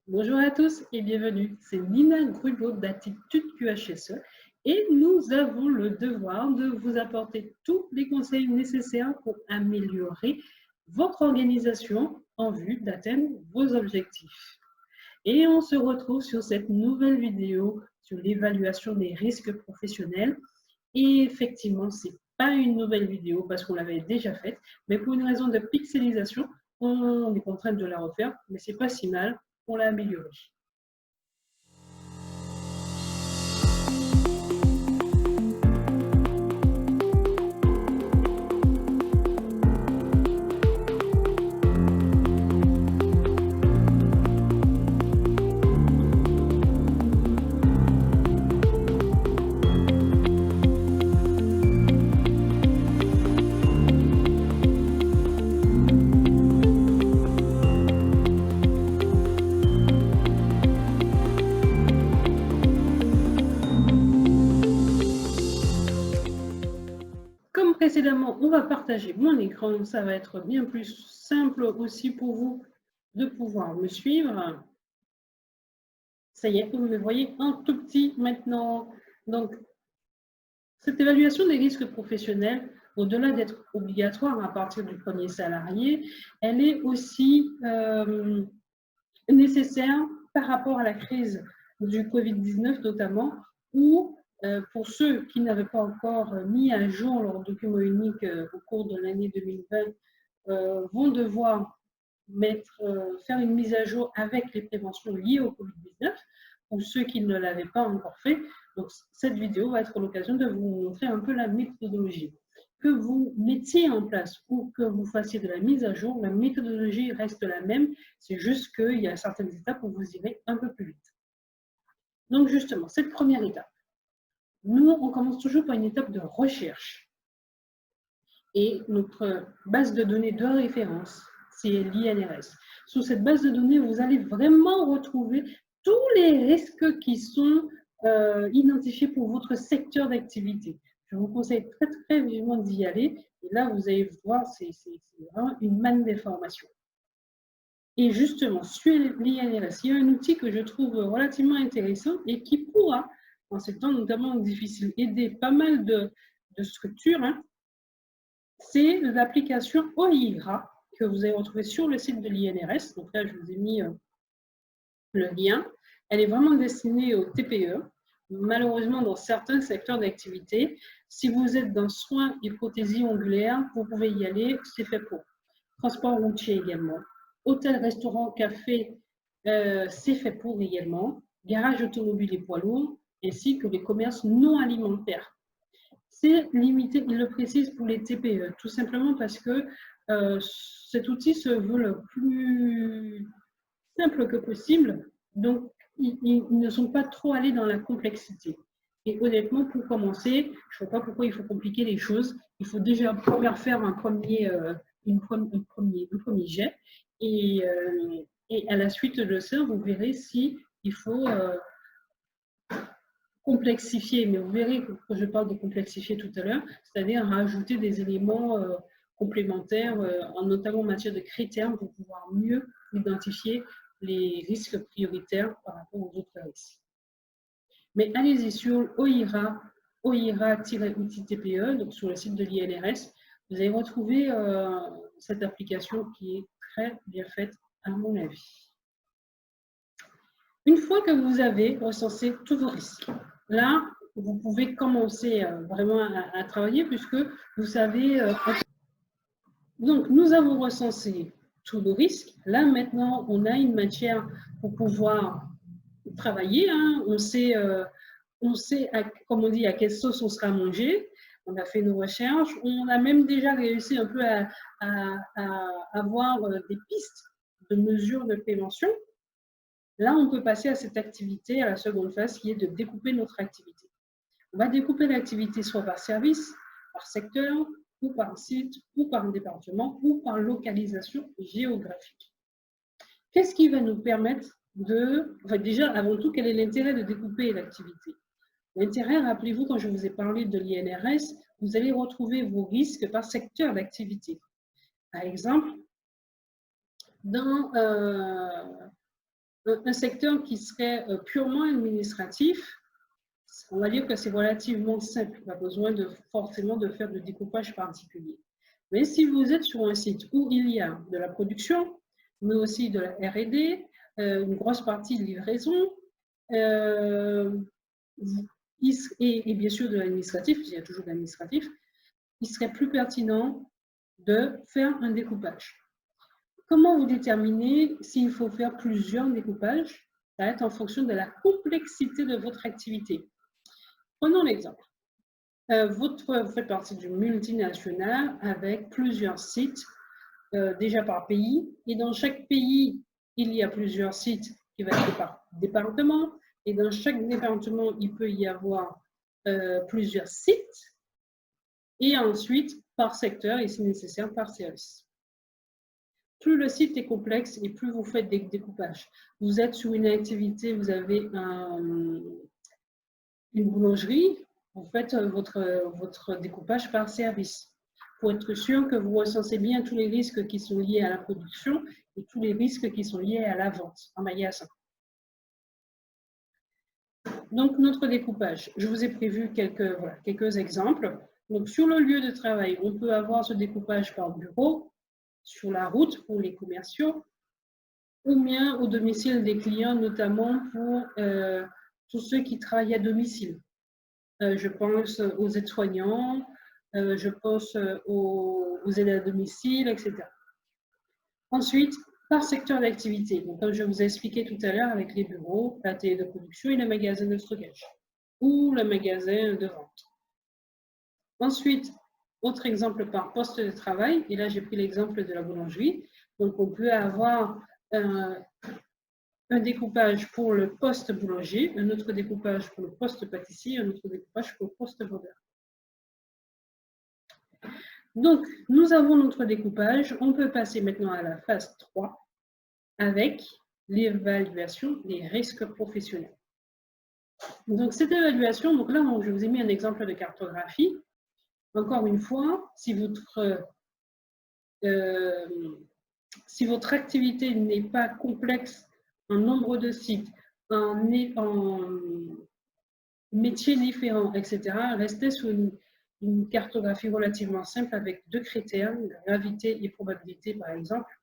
Bonjour à tous et bienvenue. C'est Nina Grubot d'Attitude QHSE et nous avons le devoir de vous apporter tous les conseils nécessaires pour améliorer votre organisation en vue d'atteindre vos objectifs. Et on se retrouve sur cette nouvelle vidéo sur l'évaluation des risques professionnels. Et effectivement, ce n'est pas une nouvelle vidéo parce qu'on l'avait déjà faite, mais pour une raison de pixelisation, on est contraint de la refaire, mais ce n'est pas si mal, on l'a améliorée. Comme précédemment, on va partager mon écran. Ça va être bien plus simple aussi pour vous de pouvoir me suivre. Ça y est, vous me voyez un tout petit maintenant. Donc, cette évaluation des risques professionnels, au-delà d'être obligatoire à partir du premier salarié, elle est aussi nécessaire par rapport à la crise du Covid-19 notamment, où pour ceux qui n'avaient pas encore mis à jour leur document unique au cours de l'année 2020 vont devoir faire une mise à jour avec les préventions liées au Covid-19, ou ceux qui ne l'avaient pas encore fait. Donc, cette vidéo va être l'occasion de vous montrer un peu la méthodologie. Que vous mettiez en place ou que vous fassiez de la mise à jour, la méthodologie reste la même, c'est juste qu'il y a certaines étapes où vous irez un peu plus vite. Donc justement, cette première étape, nous, on commence toujours par une étape de recherche. Et notre base de données de référence, c'est l'INRS. Sur cette base de données, vous allez vraiment retrouver tous les risques qui sont identifiés pour votre secteur d'activité. Je vous conseille très, très vivement d'y aller. Et là, vous allez voir, c'est vraiment une manne d'informations. Et justement, sur l'INRS, il y a un outil que je trouve relativement intéressant et qui pourra, en ces temps notamment difficiles, aider pas mal de structures. C'est l'application OIRA que vous allez retrouver sur le site de l'INRS. Donc là, je vous ai mis le lien. Elle est vraiment destinée aux TPE. Malheureusement, dans certains secteurs d'activité, si vous êtes dans soins et prothésie ongulaire, vous pouvez y aller, c'est fait pour. Transport routier également. Hôtel, restaurant, café, c'est fait pour également. Garage automobile et poids lourds, ainsi que les commerces non alimentaires. C'est limité, il le précise pour les TPE, tout simplement parce que cet outil se veut le plus simple que possible, donc ils ne sont pas trop allés dans la complexité. Et honnêtement, pour commencer, je ne vois pas pourquoi il faut compliquer les choses. Il faut déjà pouvoir faire un premier jet et à la suite de ça, vous verrez si il faut complexifier, mais vous verrez que je parle de complexifier tout à l'heure, c'est-à-dire rajouter des éléments complémentaires, notamment en matière de critères, pour pouvoir mieux identifier les risques prioritaires par rapport aux autres risques. Mais allez-y sur OIRA-outil TPE, donc sur le site de l'INRS, vous allez retrouver cette application qui est très bien faite à mon avis. Une fois que vous avez recensé tous vos risques, là, vous pouvez commencer vraiment à travailler puisque vous savez. Donc, nous avons recensé tous nos risques. Là, maintenant, on a une matière pour pouvoir travailler. On sait, comme on dit, à quelle sauce on sera mangé. On a fait nos recherches. On a même déjà réussi un peu à avoir des pistes de mesures de prévention. Là, on peut passer à cette activité, à la seconde phase, qui est de découper notre activité. On va découper l'activité soit par service, par secteur, ou par site, ou par département, ou par localisation géographique. Qu'est-ce qui va nous permettre de... Enfin, déjà, avant tout, quel est l'intérêt de découper l'activité? L'intérêt, rappelez-vous, quand je vous ai parlé de l'INRS, vous allez retrouver vos risques par secteur d'activité. Par exemple, dans un secteur qui serait purement administratif, on va dire que c'est relativement simple, pas besoin forcément de faire de découpage particulier. Mais si vous êtes sur un site où il y a de la production, mais aussi de la R&D, une grosse partie de livraison, et bien sûr de l'administratif, il y a toujours de l'administratif, il serait plus pertinent de faire un découpage. Comment vous déterminez s'il faut faire plusieurs découpages? Ça va être en fonction de la complexité de votre activité. Prenons l'exemple. Vous faites partie d'une multinationale avec plusieurs sites, déjà par pays, et dans chaque pays, il y a plusieurs sites qui vont être par département, et dans chaque département, il peut y avoir plusieurs sites, et ensuite par secteur, et si nécessaire, par service. Plus le site est complexe et plus vous faites des découpages. Vous êtes sur une activité, vous avez une boulangerie, vous faites votre découpage par service pour être sûr que vous recensez bien tous les risques qui sont liés à la production et tous les risques qui sont liés à la vente en magasin. Donc, notre découpage, je vous ai prévu quelques exemples. Donc, sur le lieu de travail, on peut avoir ce découpage par bureau, sur la route pour les commerciaux, ou bien au domicile des clients, notamment pour tous ceux qui travaillent à domicile. Je pense aux aides-soignants, je pense aux aides à domicile, etc. Ensuite, par secteur d'activité, comme je vous ai expliqué tout à l'heure avec les bureaux, l'atelier de production et le magasin de stockage ou le magasin de vente. Ensuite, autre exemple par poste de travail, et là j'ai pris l'exemple de la boulangerie. Donc on peut avoir un découpage pour le poste boulanger, un autre découpage pour le poste pâtissier, un autre découpage pour le poste vendeur. Donc, nous avons notre découpage. On peut passer maintenant à la phase 3 avec l'évaluation des risques professionnels. Donc, cette évaluation, donc là, je vous ai mis un exemple de cartographie. Encore une fois, si votre activité n'est pas complexe en nombre de sites, en métiers différents, etc., restez sur une cartographie relativement simple avec 2 critères, la gravité et probabilité par exemple.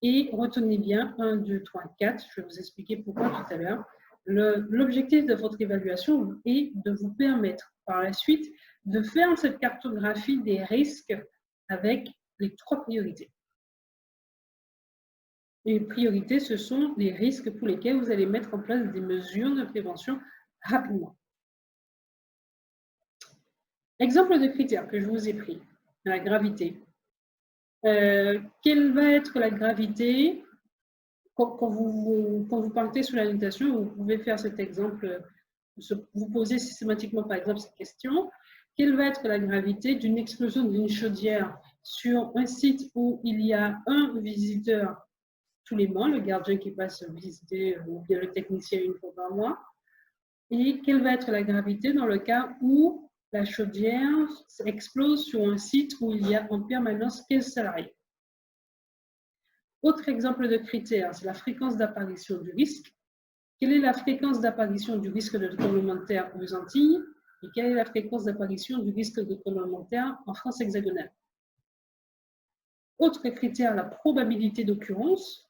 Et retenez bien 1, 2, 3, 4. Je vais vous expliquer pourquoi tout à l'heure. L'objectif de votre évaluation est de vous permettre par la suite de faire cette cartographie des risques avec les 3 priorités. Les priorités, ce sont les risques pour lesquels vous allez mettre en place des mesures de prévention rapidement. Exemple de critères que je vous ai pris, la gravité. Quelle va être la gravité quand vous partez sur la notation, vous pouvez faire cet exemple, vous posez systématiquement par exemple cette question. Quelle va être la gravité d'une explosion d'une chaudière sur un site où il y a un visiteur tous les mois, le gardien qui passe visiter ou bien le technicien une fois par mois? Et quelle va être la gravité dans le cas où la chaudière explose sur un site où il y a en permanence 15 salariés? Autre exemple de critère, c'est la fréquence d'apparition du risque. Quelle est la fréquence d'apparition du risque de tremblement de terre aux Antilles et quelle est la fréquence d'apparition du risque de tremblement de terre en France hexagonale? Autre critère, la probabilité d'occurrence.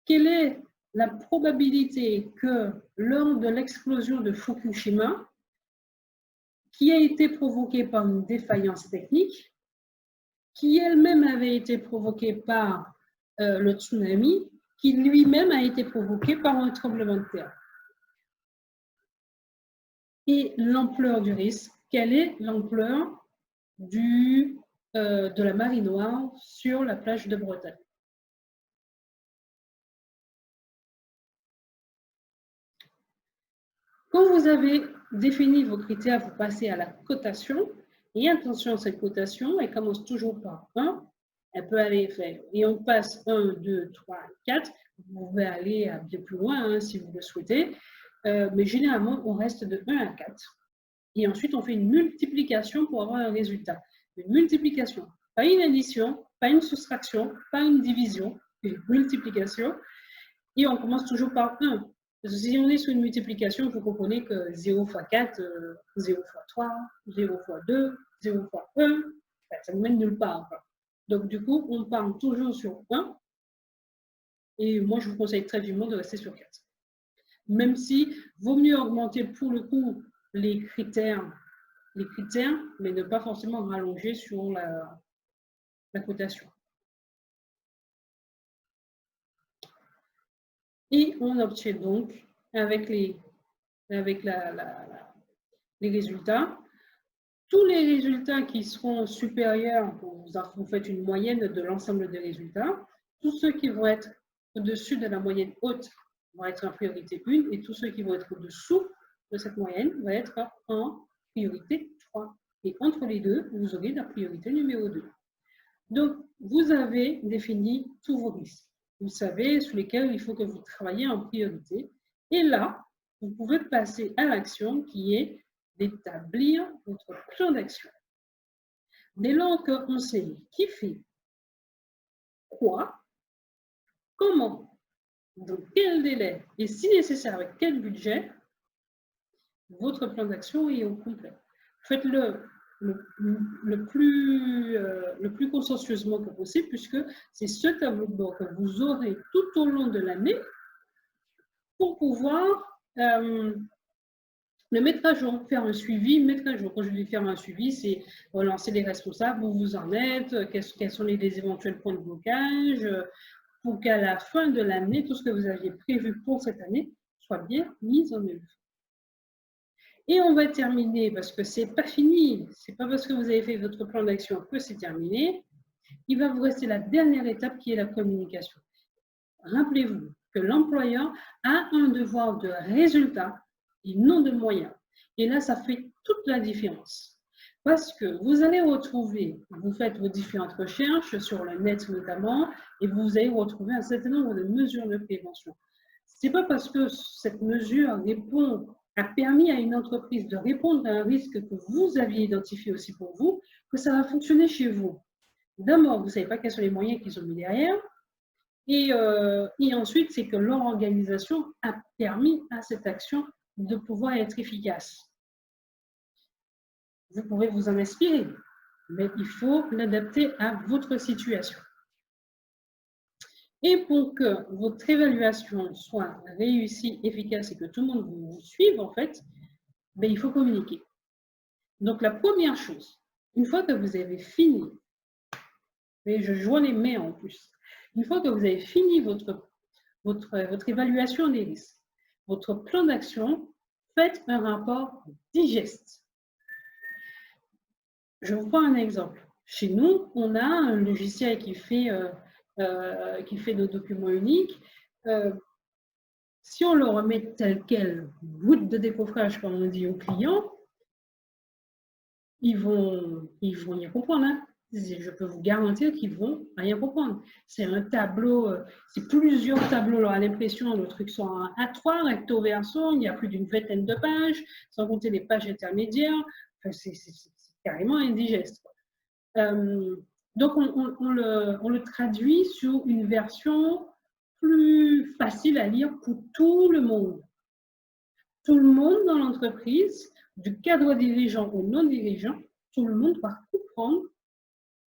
Quelle est la probabilité que lors de l'explosion de Fukushima, qui a été provoquée par une défaillance technique, qui elle-même avait été provoquée par le tsunami, qui lui-même a été provoqué par un tremblement de terre? Et l'ampleur du risque, quelle est l'ampleur de la marée noire sur la plage de Bretagne? Quand vous avez défini vos critères, vous passez à la cotation. Et attention, cette cotation, elle commence toujours par 1. Elle peut aller faire, et on passe 1, 2, 3, 4. Vous pouvez aller bien plus loin si vous le souhaitez. Mais généralement, on reste de 1 à 4. Et ensuite, on fait une multiplication pour avoir un résultat. Une multiplication, pas une addition, pas une soustraction, pas une division, une multiplication. Et on commence toujours par 1. Parce que si on est sur une multiplication, vous comprenez que 0 fois 4, 0 fois 3, 0 fois 2, 0 fois 1, ça ne mène nulle part. Donc, du coup, on part toujours sur 1. Et moi, je vous conseille très vivement de rester sur 4. Même si vaut mieux augmenter pour le coup les critères, mais ne pas forcément rallonger sur la cotation. Et on obtient donc, avec les résultats, tous les résultats qui seront supérieurs, vous faites une moyenne de l'ensemble des résultats, tous ceux qui vont être au-dessus de la moyenne haute vont être en priorité 1 et tous ceux qui vont être au-dessous de cette moyenne vont être en priorité 3. Et entre les deux, vous aurez la priorité numéro 2. Donc, vous avez défini tous vos risques. Vous savez sur lesquels il faut que vous travaillez en priorité. Et là, vous pouvez passer à l'action qui est d'établir votre plan d'action. Dès lors qu'on sait qui fait quoi, comment, dans quel délai et si nécessaire avec quel budget, votre plan d'action est au complet. Faites-le le plus consciencieusement que possible, puisque c'est ce tableau de bord que vous aurez tout au long de l'année pour pouvoir le mettre à jour, faire un suivi, mettre à jour. Quand je dis faire un suivi, c'est relancer les responsables, où vous en êtes, quels sont les éventuels points de blocage, pour qu'à la fin de l'année, tout ce que vous aviez prévu pour cette année soit bien mis en œuvre. Et on va terminer, parce que ce n'est pas fini, ce n'est pas parce que vous avez fait votre plan d'action que c'est terminé. Il va vous rester la dernière étape qui est la communication. Rappelez-vous que l'employeur a un devoir de résultat et non de moyens. Et là, ça fait toute la différence. Parce que vous allez retrouver, vous faites vos différentes recherches sur le net notamment, et vous allez retrouver un certain nombre de mesures de prévention. Ce n'est pas parce que cette mesure a permis à une entreprise de répondre à un risque que vous aviez identifié aussi pour vous, que ça va fonctionner chez vous. D'abord, vous ne savez pas quels sont les moyens qu'ils ont mis derrière. Et ensuite, c'est que leur organisation a permis à cette action de pouvoir être efficace. Vous pouvez vous en inspirer, mais il faut l'adapter à votre situation. Et pour que votre évaluation soit réussie, efficace et que tout le monde vous suive, en fait, ben, il faut communiquer. Donc, la première chose, une fois que vous avez fini, et je joins les mains en plus, une fois que vous avez fini votre évaluation des risques, votre plan d'action, faites un rapport digeste. Je vous prends un exemple. Chez nous, on a un logiciel qui fait nos documents uniques. Si on le remet tel quel, bout de décoffrage, comme on dit aux clients, ils vont rien comprendre. Hein. Je peux vous garantir qu'ils vont rien comprendre. C'est un tableau, c'est plusieurs tableaux à l'impression, le truc sont en A3, recto verso, il y a plus d'une vingtaine de pages, sans compter les pages intermédiaires. Enfin, c'est carrément indigeste. Donc, on le traduit sur une version plus facile à lire pour tout le monde. Tout le monde dans l'entreprise, du cadre dirigeant au non-dirigeant, tout le monde va comprendre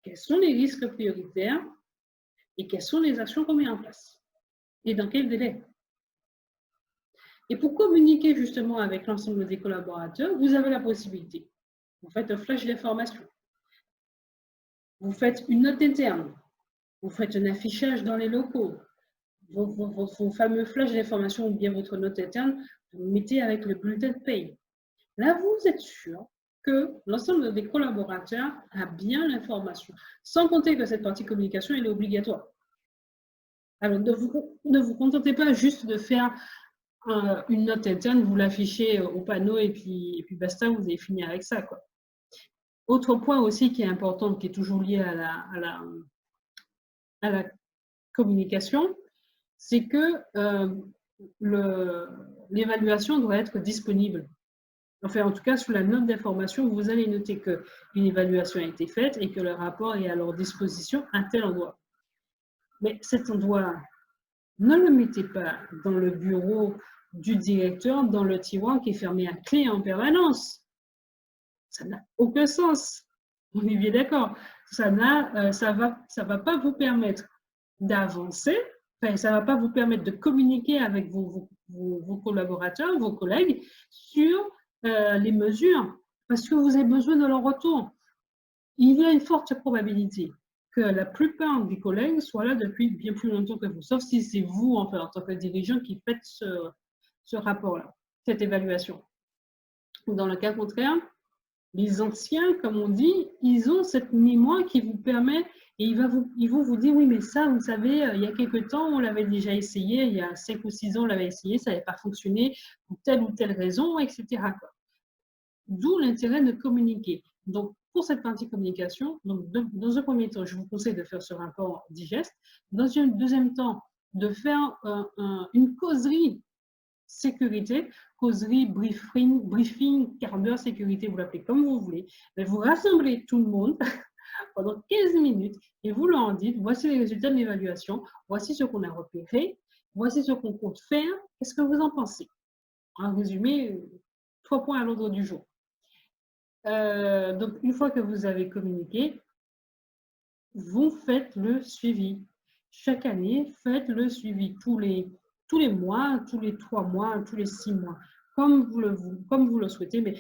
quels sont les risques prioritaires et quelles sont les actions qu'on met en place et dans quel délai. Et pour communiquer justement avec l'ensemble des collaborateurs, vous avez la possibilité. Vous faites un flash d'information. Vous faites une note interne. Vous faites un affichage dans les locaux. Vos fameux flash d'information ou bien votre note interne, vous le mettez avec le bulletin de paye. Là, vous êtes sûr que l'ensemble des collaborateurs a bien l'information, sans compter que cette partie communication, elle est obligatoire. Alors, ne vous contentez pas juste de faire une note interne, vous l'affichez au panneau et puis basta, vous avez fini avec ça, quoi. Autre point aussi qui est important, qui est toujours lié à la communication, c'est que l'évaluation doit être disponible. Enfin, en tout cas, sous la note d'information, vous allez noter qu'une évaluation a été faite et que le rapport est à leur disposition à tel endroit. Mais cet endroit, Ne le mettez pas dans le bureau du directeur, dans le tiroir qui est fermé à clé en permanence. Ça n'a aucun sens. On est bien d'accord. Ça va pas vous permettre d'avancer. Enfin, ça va pas vous permettre de communiquer avec vos collaborateurs, vos collègues sur les mesures parce que vous avez besoin de leur retour. Il y a une forte probabilité que la plupart des collègues soient là depuis bien plus longtemps que vous, sauf si c'est vous, en tant que dirigeant, qui faites ce rapport-là, cette évaluation. Dans le cas contraire, les anciens, comme on dit, ils ont cette mémoire qui vous permet, et ils vont vous dire, oui, mais ça, vous savez, il y a quelque temps, on l'avait déjà essayé, il y a 5 ou 6 ans, on l'avait essayé, ça n'avait pas fonctionné pour telle ou telle raison, etc. D'où l'intérêt de communiquer. Donc, pour cette partie communication, donc dans un premier temps, je vous conseille de faire ce rapport digeste. Dans un deuxième temps, de faire une causerie sécurité, causerie, briefing, quart d'heure sécurité, vous l'appelez comme vous voulez. Mais vous rassemblez tout le monde pendant 15 minutes et vous leur dites, voici les résultats de l'évaluation, voici ce qu'on a repéré, voici ce qu'on compte faire, qu'est-ce que vous en pensez? En résumé, 3 points à l'ordre du jour. Donc, une fois que vous avez communiqué, vous faites le suivi. Chaque année, faites le suivi tous les mois, tous les 3 mois, tous les 6 mois, comme vous le souhaitez. Mais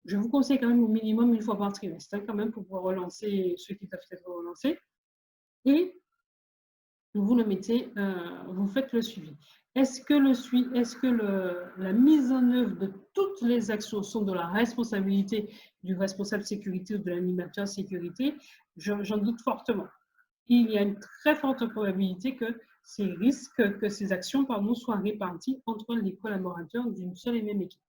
je vous conseille quand même au minimum une fois par trimestre, quand même, pour pouvoir relancer ceux qui doivent être relancés. Et vous le mettez, vous faites le suivi. Est-ce que la mise en œuvre de toutes les actions sont de la responsabilité du responsable sécurité ou de l'animateur sécurité? J'en doute fortement. Il y a une très forte probabilité que ces actions, soient réparties entre les collaborateurs d'une seule et même équipe.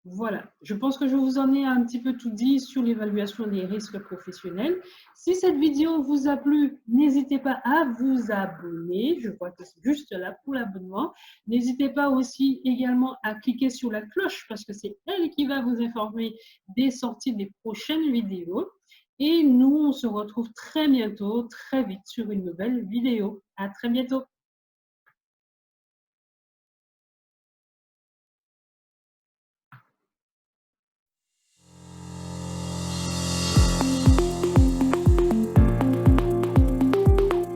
Voilà, je pense que je vous en ai un petit peu tout dit sur l'évaluation des risques professionnels. Si cette vidéo vous a plu, n'hésitez pas à vous abonner. Je crois que c'est juste là pour l'abonnement. N'hésitez pas aussi également à cliquer sur la cloche parce que c'est elle qui va vous informer des sorties des prochaines vidéos. Et nous, on se retrouve très bientôt, très vite sur une nouvelle vidéo. À très bientôt.